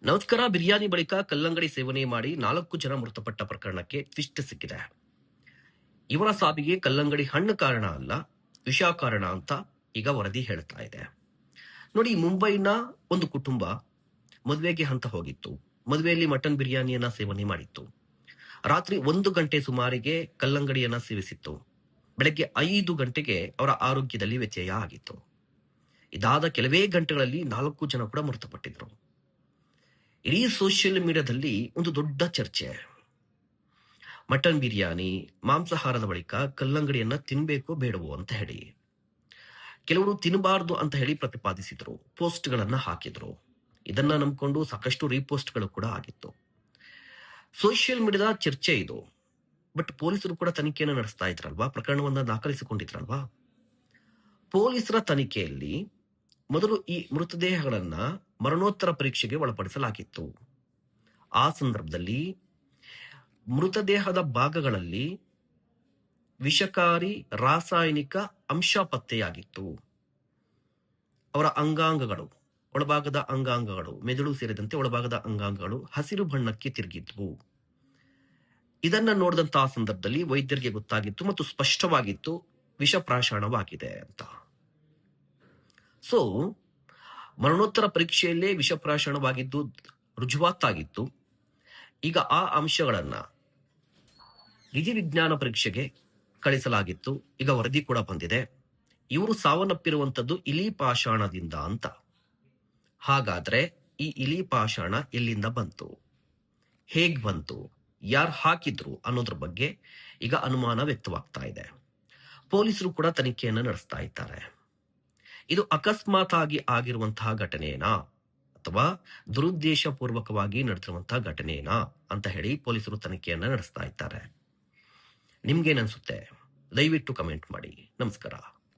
ನಮಸ್ಕಾರ. ಬಿರಿಯಾನಿ ಬಳಿಕ ಕಲ್ಲಂಗಡಿ ಸೇವನೆ ಮಾಡಿ 4 ಜನ ಮೃತಪಟ್ಟ ಪ್ರಕರಣಕ್ಕೆ ಟ್ವಿಸ್ಟ್ ಸಿಕ್ಕಿದೆ. ಇವರ ಸಾವಿಗೆ ಕಲ್ಲಂಗಡಿ ಹಣ್ಣು ಕಾರಣ ಅಲ್ಲ, ವಿಷ ಕಾರಣ ಅಂತ ಈಗ ವರದಿ ಹೇಳ್ತಾ ಇದೆ. ನೋಡಿ, ಮುಂಬೈನ ಒಂದು ಕುಟುಂಬ ಮದುವೆಗೆ ಅಂತ ಹೋಗಿತ್ತು. ಮದುವೆಯಲ್ಲಿ ಮಟನ್ ಬಿರಿಯಾನಿಯನ್ನ ಸೇವನೆ ಮಾಡಿತ್ತು. ರಾತ್ರಿ 1 ಗಂಟೆ ಸುಮಾರಿಗೆ ಕಲ್ಲಂಗಡಿಯನ್ನ ಸೇವಿಸಿತ್ತು. ಬೆಳಗ್ಗೆ 5 ಗಂಟೆಗೆ ಅವರ ಆರೋಗ್ಯದಲ್ಲಿ ವ್ಯತ್ಯಯ ಆಗಿತ್ತು. ಇದಾದ ಕೆಲವೇ ಗಂಟೆಗಳಲ್ಲಿ 4 ಜನ ಕೂಡ ಮೃತಪಟ್ಟಿದ್ರು. ಇಡೀ ಸೋಷಿಯಲ್ ಮೀಡಿಯಾದಲ್ಲಿ ಒಂದು ದೊಡ್ಡ ಚರ್ಚೆ. ಮಟನ್ ಬಿರಿಯಾನಿ, ಮಾಂಸಾಹಾರದ ಬಳಿಕ ಕಲ್ಲಂಗಡಿಯನ್ನ ತಿನ್ಬೇಕೋ ಬೇಡವೋ ಅಂತ ಹೇಳಿ ಕೆಲವರು ತಿನ್ನಬಾರ್ದು ಅಂತ ಹೇಳಿ ಪ್ರತಿಪಾದಿಸಿದ್ರು, ಪೋಸ್ಟ್ಗಳನ್ನ ಹಾಕಿದ್ರು. ಇದನ್ನ ನಂಬಿಕೊಂಡು ಸಾಕಷ್ಟು ರೀಪೋಸ್ಟ್ಗಳು ಕೂಡ ಆಗಿತ್ತು. ಸೋಷಿಯಲ್ ಮೀಡಿಯಾದ ಚರ್ಚೆ ಇದು. ಬಟ್ ಪೊಲೀಸರು ಕೂಡ ತನಿಖೆಯನ್ನು ನಡೆಸ್ತಾ ಇದ್ರಲ್ವಾ, ಪ್ರಕರಣವನ್ನ ದಾಖಲಿಸಿಕೊಂಡಿದ್ರಲ್ವಾ. ಪೊಲೀಸರ ತನಿಖೆಯಲ್ಲಿ ಮೊದಲು ಈ ಮೃತದೇಹಗಳನ್ನ ಮರಣೋತ್ತರ ಪರೀಕ್ಷೆಗೆ ಒಳಪಡಿಸಲಾಗಿತ್ತು. ಆ ಸಂದರ್ಭದಲ್ಲಿ ಮೃತದೇಹದ ಭಾಗಗಳಲ್ಲಿ ವಿಷಕಾರಿ ರಾಸಾಯನಿಕ ಅಂಶ ಪತ್ತೆಯಾಗಿತ್ತು. ಅವರ ಅಂಗಾಂಗಗಳು, ಒಳಭಾಗದ ಅಂಗಾಂಗಗಳು, ಮೆದುಳು ಸೇರಿದಂತೆ ಒಳಭಾಗದ ಅಂಗಾಂಗಗಳು ಹಸಿರು ಬಣ್ಣಕ್ಕೆ ತಿರುಗಿದ್ವು. ಇದನ್ನ ನೋಡಿದಂತಹ ಸಂದರ್ಭದಲ್ಲಿ ವೈದ್ಯರಿಗೆ ಗೊತ್ತಾಗಿತ್ತು ಮತ್ತು ಸ್ಪಷ್ಟವಾಗಿತ್ತು ವಿಷ ಪ್ರಾಶಾಣವಾಗಿದೆ ಅಂತ. ಸೊ ಮರಣೋತ್ತರ ಪರೀಕ್ಷೆಯಲ್ಲೇ ವಿಷ ಪ್ರಾಶಾಣವಾಗಿದ್ದು ರುಜುವಾತಾಗಿತ್ತು. ಈಗ ಆ ಅಂಶಗಳನ್ನ ವಿಧಿವಿಜ್ಞಾನ ಪರೀಕ್ಷೆಗೆ ಕಳಿಸಲಾಗಿತ್ತು. ಈಗ ವರದಿ ಕೂಡ ಬಂದಿದೆ, ಇವರು ಸಾವನ್ನಪ್ಪಿರುವಂತದ್ದು ಇಲಿ ಪಾಷಾಣದಿಂದ ಅಂತ. ಹಾಗಾದ್ರೆ ಈ ಇಲಿ ಪಾಷಾಣ ಎಲ್ಲಿಂದ ಬಂತು, ಹೇಗ್ ಬಂತು, ಯಾರು ಹಾಕಿದ್ರು ಅನ್ನೋದ್ರ ಬಗ್ಗೆ ಈಗ ಅನುಮಾನ ವ್ಯಕ್ತವಾಗ್ತಾ ಇದೆ. ಪೊಲೀಸರು ಕೂಡ ತನಿಖೆಯನ್ನು ನಡೆಸ್ತಾ ಇದ್ದಾರೆ. ಇದು ಅಕಸ್ಮಾತ್ ಆಗಿ ಆಗಿರುವಂತಹ ಘಟನೆನಾ ಅಥವಾ ದುರುದ್ದೇಶ ಪೂರ್ವಕವಾಗಿ ನಡೆದಿರುವಂತಹ ಘಟನೆನಾ ಅಂತ ಹೇಳಿ ಪೊಲೀಸರು ತನಿಖೆಯನ್ನ ನಡೆಸ್ತಾ ಇದ್ದಾರೆ. ನಿಮ್ಗೇನನ್ಸುತ್ತೆ? ದಯವಿಟ್ಟು ಕಮೆಂಟ್ ಮಾಡಿ. ನಮಸ್ಕಾರ.